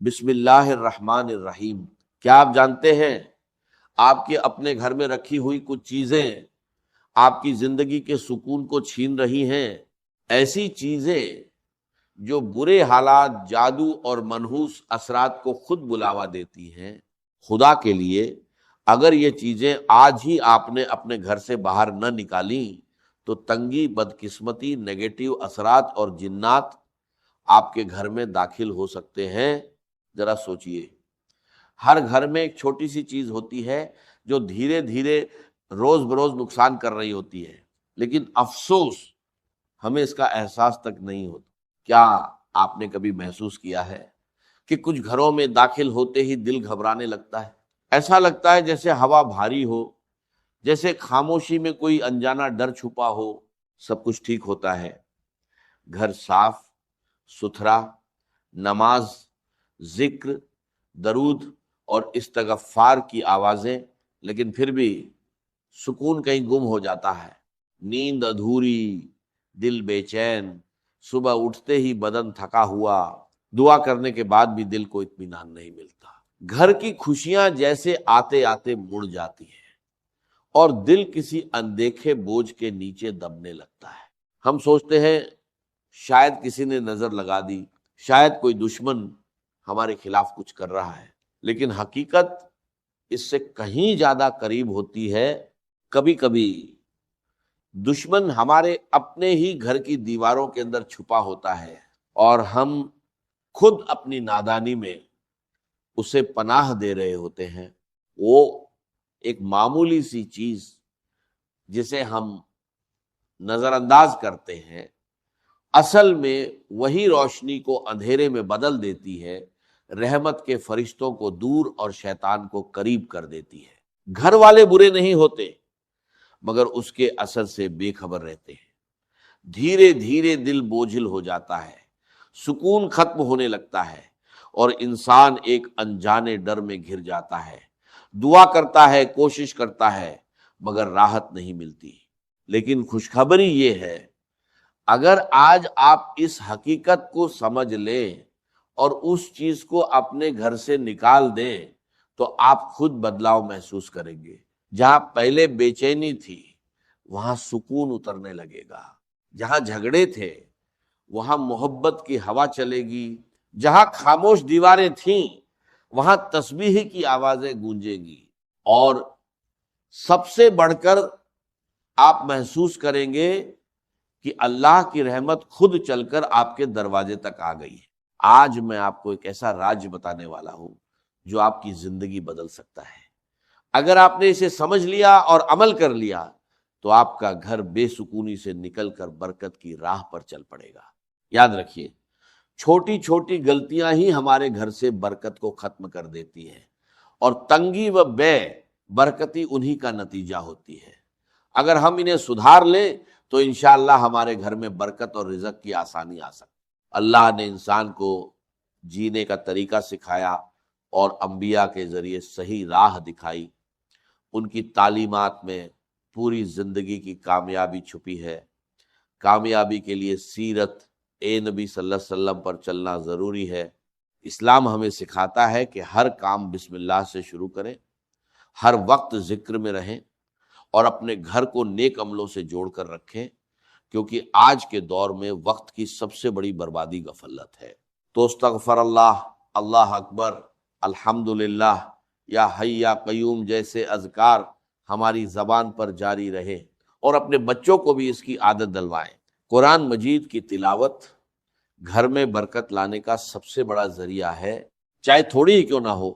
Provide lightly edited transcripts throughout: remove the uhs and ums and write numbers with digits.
بسم اللہ الرحمن الرحیم۔ کیا آپ جانتے ہیں آپ کے اپنے گھر میں رکھی ہوئی کچھ چیزیں آپ کی زندگی کے سکون کو چھین رہی ہیں؟ ایسی چیزیں جو برے حالات، جادو اور منحوس اثرات کو خود بلاوا دیتی ہیں۔ خدا کے لیے اگر یہ چیزیں آج ہی آپ نے اپنے گھر سے باہر نہ نکالیں تو تنگی، بدقسمتی، نیگیٹو اثرات اور جنات آپ کے گھر میں داخل ہو سکتے ہیں۔ ذرا سوچئے، ہر گھر میں ایک چھوٹی سی چیز ہوتی ہے جو دھیرے دھیرے روز بروز نقصان کر رہی ہوتی ہے، لیکن افسوس ہمیں اس کا احساس تک نہیں ہوتا۔ کیا آپ نے کبھی محسوس کیا ہے کہ کچھ گھروں میں داخل ہوتے ہی دل گھبرانے لگتا ہے؟ ایسا لگتا ہے جیسے ہوا بھاری ہو، جیسے خاموشی میں کوئی انجانا ڈر چھپا ہو۔ سب کچھ ٹھیک ہوتا ہے، گھر صاف ستھرا، نماز، ذکر، درود اور استغفار کی آوازیں، لیکن پھر بھی سکون کہیں گم ہو جاتا ہے۔ نیند ادھوری، دل بے چین، صبح اٹھتے ہی بدن تھکا ہوا، دعا کرنے کے بعد بھی دل کو اطمینان نہیں ملتا۔ گھر کی خوشیاں جیسے آتے آتے مڑ جاتی ہیں اور دل کسی اندیکھے بوجھ کے نیچے دبنے لگتا ہے۔ ہم سوچتے ہیں شاید کسی نے نظر لگا دی، شاید کوئی دشمن ہمارے خلاف کچھ کر رہا ہے، لیکن حقیقت اس سے کہیں زیادہ قریب ہوتی ہے۔ کبھی کبھی دشمن ہمارے اپنے ہی گھر کی دیواروں کے اندر چھپا ہوتا ہے اور ہم خود اپنی نادانی میں اسے پناہ دے رہے ہوتے ہیں۔ وہ ایک معمولی سی چیز جسے ہم نظر انداز کرتے ہیں، اصل میں وہی روشنی کو اندھیرے میں بدل دیتی ہے، رحمت کے فرشتوں کو دور اور شیطان کو قریب کر دیتی ہے۔ گھر والے برے نہیں ہوتے، مگر اس کے اثر سے بے خبر رہتے ہیں۔ دھیرے دھیرے دل بوجھل ہو جاتا ہے، سکون ختم ہونے لگتا ہے اور انسان ایک انجانے ڈر میں گھر جاتا ہے۔ دعا کرتا ہے، کوشش کرتا ہے، مگر راحت نہیں ملتی۔ لیکن خوشخبری یہ ہے، اگر آج آپ اس حقیقت کو سمجھ لیں اور اس چیز کو اپنے گھر سے نکال دیں تو آپ خود بدلاؤ محسوس کریں گے۔ جہاں پہلے بے چینی تھی وہاں سکون اترنے لگے گا، جہاں جھگڑے تھے وہاں محبت کی ہوا چلے گی، جہاں خاموش دیواریں تھیں وہاں تسبیح کی آوازیں گونجیں گی، اور سب سے بڑھ کر آپ محسوس کریں گے کہ اللہ کی رحمت خود چل کر آپ کے دروازے تک آ گئی ہے۔ آج میں آپ کو ایک ایسا راز بتانے والا ہوں جو آپ کی زندگی بدل سکتا ہے۔ اگر آپ نے اسے سمجھ لیا اور عمل کر لیا تو آپ کا گھر بے سکونی سے نکل کر برکت کی راہ پر چل پڑے گا۔ یاد رکھیے، چھوٹی چھوٹی غلطیاں ہی ہمارے گھر سے برکت کو ختم کر دیتی ہیں، اور تنگی و بے برکتی انہی کا نتیجہ ہوتی ہے۔ اگر ہم انہیں سدھار لیں تو انشاءاللہ ہمارے گھر میں برکت اور رزق کی آسانی آ سکتی۔ اللہ نے انسان کو جینے کا طریقہ سکھایا اور انبیاء کے ذریعے صحیح راہ دکھائی۔ ان کی تعلیمات میں پوری زندگی کی کامیابی چھپی ہے۔ کامیابی کے لیے سیرت نبی صلی اللہ علیہ وسلم پر چلنا ضروری ہے۔ اسلام ہمیں سکھاتا ہے کہ ہر کام بسم اللہ سے شروع کریں، ہر وقت ذکر میں رہیں اور اپنے گھر کو نیک عملوں سے جوڑ کر رکھیں، کیونکہ آج کے دور میں وقت کی سب سے بڑی بربادی غفلت ہے۔ تو استغفر اللہ، اللہ اکبر، الحمدللہ، یا حی یا قیوم جیسے اذکار ہماری زبان پر جاری رہے، اور اپنے بچوں کو بھی اس کی عادت دلوائیں۔ قرآن مجید کی تلاوت گھر میں برکت لانے کا سب سے بڑا ذریعہ ہے، چاہے تھوڑی ہی کیوں نہ ہو،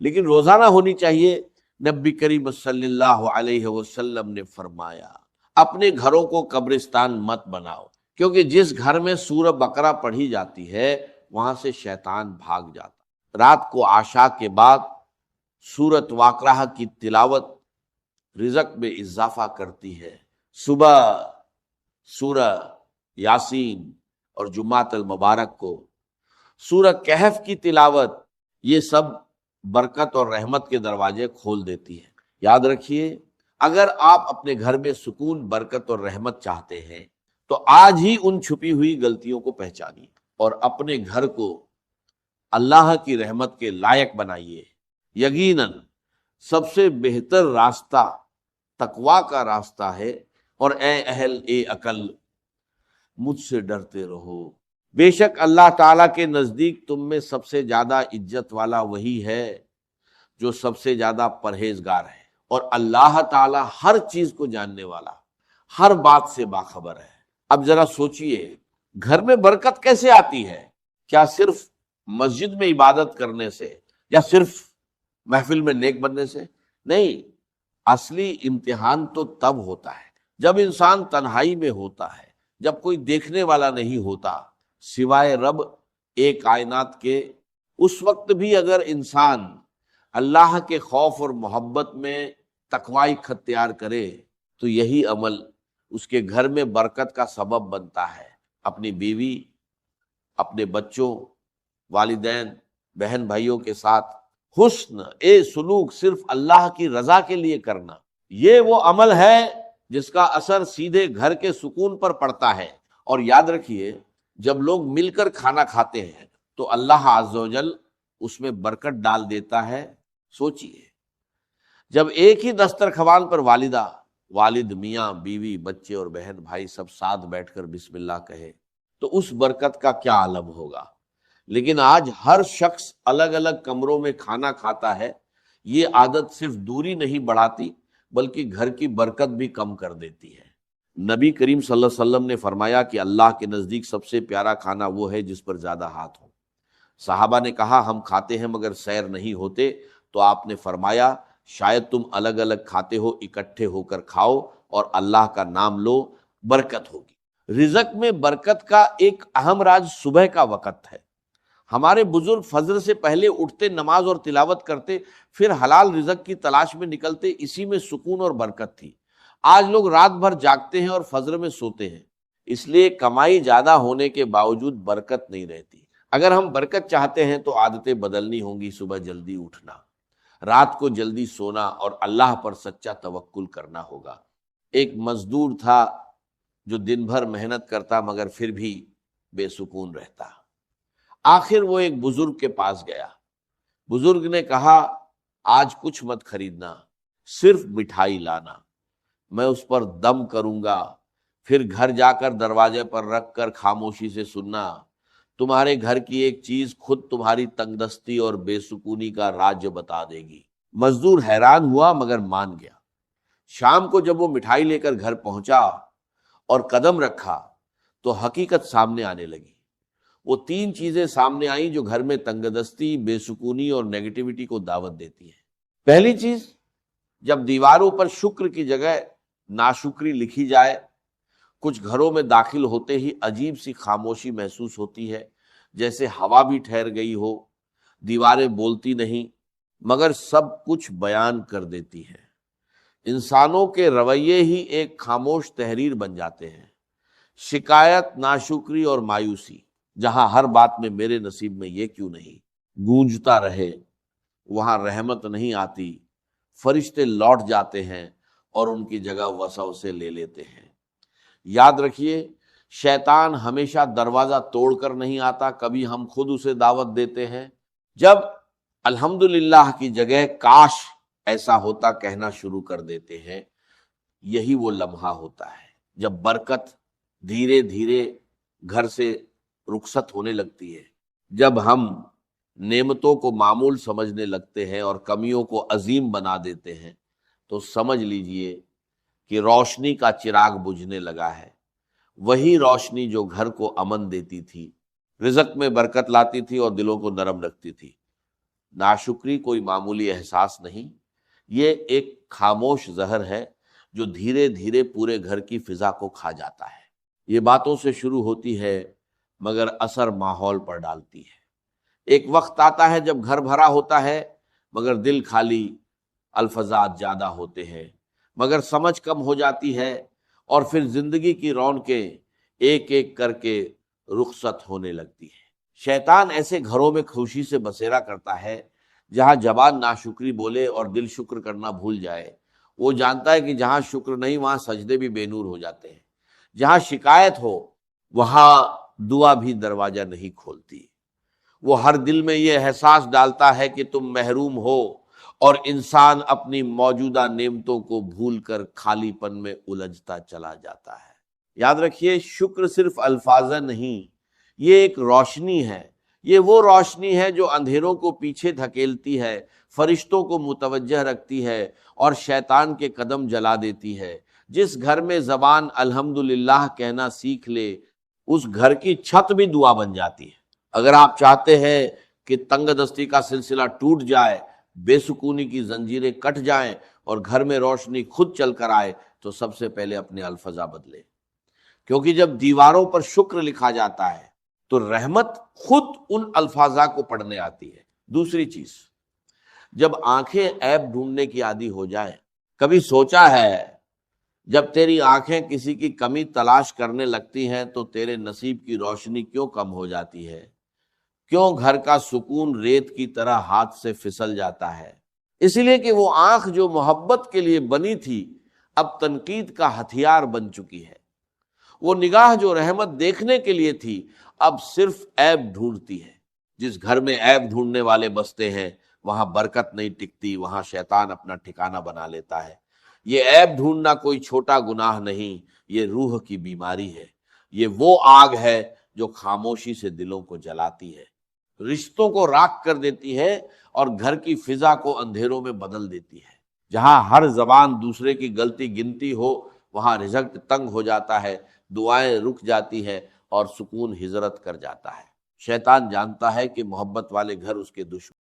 لیکن روزانہ ہونی چاہیے۔ نبی کریم صلی اللہ علیہ وسلم نے فرمایا، اپنے گھروں کو قبرستان مت بناؤ، کیونکہ جس گھر میں سورہ بقرہ پڑھی جاتی ہے وہاں سے شیطان بھاگ جاتا۔ رات کو عشاء کے بعد سورۃ واقعہ کی تلاوت رزق میں اضافہ کرتی ہے۔ صبح سورہ یاسین اور جمعۃ المبارک کو سورہ کہف کی تلاوت، یہ سب برکت اور رحمت کے دروازے کھول دیتی ہے۔ یاد رکھیے، اگر آپ اپنے گھر میں سکون، برکت اور رحمت چاہتے ہیں تو آج ہی ان چھپی ہوئی غلطیوں کو پہچانیے اور اپنے گھر کو اللہ کی رحمت کے لائق بنائیے۔ یقیناً سب سے بہتر راستہ تقویٰ کا راستہ ہے، اور اے اہل عقل مجھ سے ڈرتے رہو، بے شک اللہ تعالیٰ کے نزدیک تم میں سب سے زیادہ عزت والا وہی ہے جو سب سے زیادہ پرہیزگار ہے، اور اللہ تعالیٰ ہر چیز کو جاننے والا، ہر بات سے باخبر ہے۔ اب ذرا سوچئے، گھر میں برکت کیسے آتی ہے؟ کیا صرف مسجد میں عبادت کرنے سے یا صرف محفل میں نیک بننے سے؟ نہیں، اصلی امتحان تو تب ہوتا ہے جب انسان تنہائی میں ہوتا ہے، جب کوئی دیکھنے والا نہیں ہوتا سوائے رب ایک کائنات کے۔ اس وقت بھی اگر انسان اللہ کے خوف اور محبت میں تقوی اختیار کرے تو یہی عمل اس کے گھر میں برکت کا سبب بنتا ہے۔ اپنی بیوی، اپنے بچوں، والدین، بہن بھائیوں کے ساتھ حسن سلوک صرف اللہ کی رضا کے لیے کرنا، یہ وہ عمل ہے جس کا اثر سیدھے گھر کے سکون پر پڑتا ہے۔ اور یاد رکھیے، جب لوگ مل کر کھانا کھاتے ہیں تو اللہ عز و جل اس میں برکت ڈال دیتا ہے۔ سوچئے، جب ایک ہی دسترخوان پر والدہ، والد، میاں، بیوی، بچے اور بہن بھائی سب ساتھ بیٹھ کر بسم اللہ کہے تو اس برکت کا کیا عالم ہوگا۔ لیکن آج ہر شخص الگ الگ کمروں میں کھانا کھاتا ہے۔ یہ عادت صرف دوری نہیں بڑھاتی بلکہ گھر کی برکت بھی کم کر دیتی ہے۔ نبی کریم صلی اللہ علیہ وسلم نے فرمایا کہ اللہ کے نزدیک سب سے پیارا کھانا وہ ہے جس پر زیادہ ہاتھ ہو۔ صحابہ نے کہا ہم کھاتے ہیں مگر سیر نہیں ہوتے، تو آپ نے فرمایا شاید تم الگ الگ کھاتے ہو، اکٹھے ہو کر کھاؤ اور اللہ کا نام لو، برکت ہوگی۔ رزق میں برکت کا ایک اہم راز صبح کا وقت ہے۔ ہمارے بزرگ فجر سے پہلے اٹھتے، نماز اور تلاوت کرتے، پھر حلال رزق کی تلاش میں نکلتے، اسی میں سکون اور برکت تھی۔ آج لوگ رات بھر جاگتے ہیں اور فجر میں سوتے ہیں، اس لیے کمائی زیادہ ہونے کے باوجود برکت نہیں رہتی۔ اگر ہم برکت چاہتے ہیں تو عادتیں بدلنی ہوں گی، صبح جلدی اٹھنا، رات کو جلدی سونا اور اللہ پر سچا توکل کرنا ہوگا۔ ایک مزدور تھا جو دن بھر محنت کرتا مگر پھر بھی بے سکون رہتا۔ آخر وہ ایک بزرگ کے پاس گیا۔ بزرگ نے کہا آج کچھ مت خریدنا، صرف مٹھائی لانا، میں اس پر دم کروں گا، پھر گھر جا کر دروازے پر رکھ کر خاموشی سے سننا، تمہارے گھر کی ایک چیز خود تمہاری تنگ دستی اور بے سکونی کا راز بتا دے گی۔ مزدور حیران ہوا مگر مان گیا۔ شام کو جب وہ مٹھائی لے کر گھر پہنچا اور قدم رکھا تو حقیقت سامنے آنے لگی۔ وہ 3 چیزیں سامنے آئیں جو گھر میں تنگ دستی، بے سکونی اور نیگیٹیوٹی کو دعوت دیتی ہیں۔ پہلی چیز، جب دیواروں پر شکر کی جگہ ناشکری لکھی جائے، کچھ گھروں میں داخل ہوتے ہی عجیب سی خاموشی محسوس ہوتی ہے، جیسے ہوا بھی ٹھہر گئی ہو، دیواریں بولتی نہیں مگر سب کچھ بیان کر دیتی ہیں۔ انسانوں کے رویے ہی ایک خاموش تحریر بن جاتے ہیں۔ شکایت، ناشکری اور مایوسی، جہاں ہر بات میں میرے نصیب میں یہ کیوں نہیں گونجتا رہے، وہاں رحمت نہیں آتی، فرشتے لوٹ جاتے ہیں اور ان کی جگہ وسوسے لے لیتے ہیں۔ یاد رکھیے، شیطان ہمیشہ دروازہ توڑ کر نہیں آتا، کبھی ہم خود اسے دعوت دیتے ہیں۔ جب الحمدللہ کی جگہ کاش ایسا ہوتا کہنا شروع کر دیتے ہیں، یہی وہ لمحہ ہوتا ہے جب برکت دھیرے دھیرے گھر سے رخصت ہونے لگتی ہے۔ جب ہم نعمتوں کو معمول سمجھنے لگتے ہیں اور کمیوں کو عظیم بنا دیتے ہیں تو سمجھ لیجئے کہ روشنی کا چراغ بجھنے لگا ہے، وہی روشنی جو گھر کو امن دیتی تھی، رزق میں برکت لاتی تھی اور دلوں کو نرم رکھتی تھی۔ ناشکری کوئی معمولی احساس نہیں، یہ ایک خاموش زہر ہے جو دھیرے دھیرے پورے گھر کی فضا کو کھا جاتا ہے۔ یہ باتوں سے شروع ہوتی ہے مگر اثر ماحول پر ڈالتی ہے۔ ایک وقت آتا ہے جب گھر بھرا ہوتا ہے مگر دل خالی، الفاظات زیادہ ہوتے ہیں مگر سمجھ کم ہو جاتی ہے، اور پھر زندگی کی رونقیں ایک ایک کر کے رخصت ہونے لگتی ہے۔ شیطان ایسے گھروں میں خوشی سے بسیرا کرتا ہے جہاں زبان ناشکری بولے اور دل شکر کرنا بھول جائے۔ وہ جانتا ہے کہ جہاں شکر نہیں وہاں سجدے بھی بے نور ہو جاتے ہیں، جہاں شکایت ہو وہاں دعا بھی دروازہ نہیں کھولتی۔ وہ ہر دل میں یہ احساس ڈالتا ہے کہ تم محروم ہو، اور انسان اپنی موجودہ نعمتوں کو بھول کر خالی پن میں الجھتا چلا جاتا ہے۔ یاد رکھیے، شکر صرف الفاظ نہیں، یہ ایک روشنی ہے۔ یہ وہ روشنی ہے جو اندھیروں کو پیچھے دھکیلتی ہے، فرشتوں کو متوجہ رکھتی ہے اور شیطان کے قدم جلا دیتی ہے۔ جس گھر میں زبان الحمدللہ کہنا سیکھ لے، اس گھر کی چھت بھی دعا بن جاتی ہے۔ اگر آپ چاہتے ہیں کہ تنگ دستی کا سلسلہ ٹوٹ جائے، بے سکونی کی زنجیریں کٹ جائیں اور گھر میں روشنی خود چل کر آئے، تو سب سے پہلے اپنے الفاظ بدلے، کیونکہ جب دیواروں پر شکر لکھا جاتا ہے تو رحمت خود ان الفاظ کو پڑھنے آتی ہے۔ دوسری چیز، جب آنکھیں عیب ڈھونڈنے کی عادی ہو جائیں، کبھی سوچا ہے جب تیری آنکھیں کسی کی کمی تلاش کرنے لگتی ہیں تو تیرے نصیب کی روشنی کیوں کم ہو جاتی ہے؟ کیوں گھر کا سکون ریت کی طرح ہاتھ سے پھسل جاتا ہے؟ اس لیے کہ وہ آنکھ جو محبت کے لیے بنی تھی اب تنقید کا ہتھیار بن چکی ہے۔ وہ نگاہ جو رحمت دیکھنے کے لیے تھی اب صرف عیب ڈھونڈتی ہے۔ جس گھر میں عیب ڈھونڈنے والے بستے ہیں وہاں برکت نہیں ٹکتی، وہاں شیطان اپنا ٹھکانہ بنا لیتا ہے۔ یہ عیب ڈھونڈنا کوئی چھوٹا گناہ نہیں، یہ روح کی بیماری ہے۔ یہ وہ آگ ہے جو خاموشی سے دلوں کو جلاتی ہے، رشتوں کو راکھ کر دیتی ہے اور گھر کی فضا کو اندھیروں میں بدل دیتی ہے۔ جہاں ہر زبان دوسرے کی غلطی گنتی ہو، وہاں رزق تنگ ہو جاتا ہے، دعائیں رک جاتی ہیں اور سکون ہجرت کر جاتا ہے۔ شیطان جانتا ہے کہ محبت والے گھر اس کے دشمن